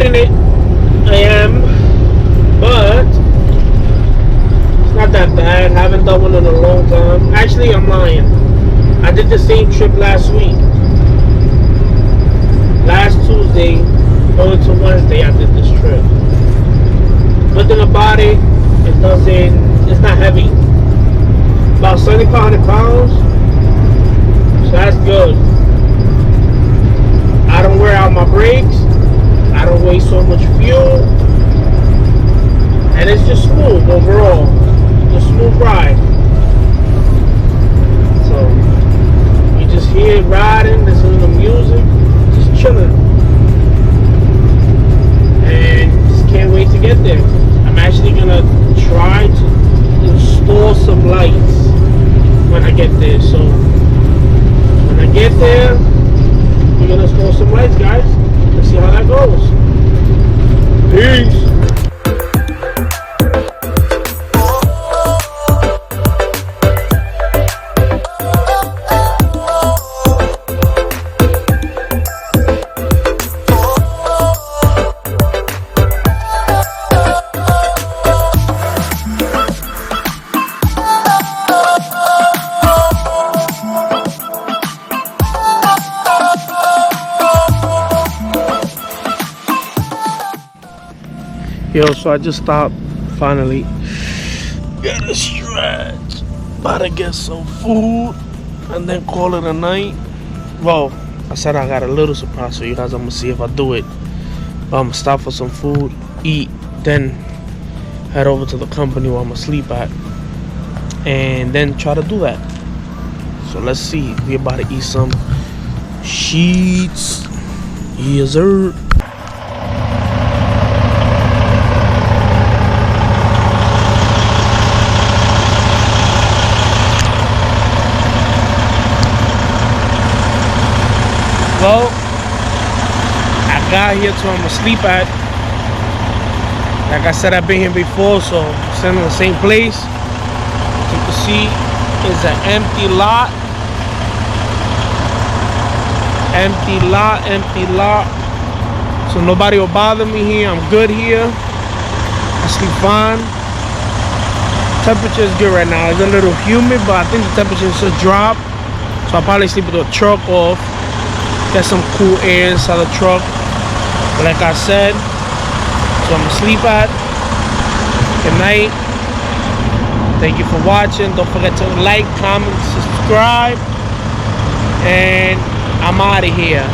enjoying it. I am, but it's not that bad. Haven't done one in a long time. Actually, I'm lying. I did the same trip last week. Last Tuesday, going to Wednesday, I did this trip. Good thing about it, it's not heavy. About 7,500 pounds, so that's good. I don't wear out my brakes. I don't waste so much fuel, and it's just smooth overall. It's a smooth ride. So you just here riding, listening to music, just chilling, and just can't wait to get there. I'm actually gonna try to install some lights when I get there. So when I get there, we're gonna install some lights, guys. Let's see how that goes. Peace. Yo, so I just stopped finally. Got a stretch. About to get some food and then call it a night. Well, I said I got a little surprise for you guys. I'm gonna see if I do it. But I'm gonna stop for some food, eat, then head over to the company where I'm gonna sleep at, and then try to do that. So let's see. We about to eat some sheets. Yes, sir. Well, I got here to I'm gonna sleep at. Like I said, I've been here before, so I'm still in the same place. As you can see, it's an empty lot. Empty lot, empty lot. So nobody will bother me here. I'm good here. I sleep fine. Temperature is good right now. It's a little humid, but I think the temperature should drop. So I'll probably sleep with the truck off. Get some cool air inside the truck. But like I said, so I'm gonna sleep at. Good night. Thank you for watching. Don't forget to like, comment, subscribe. And I'm out of here.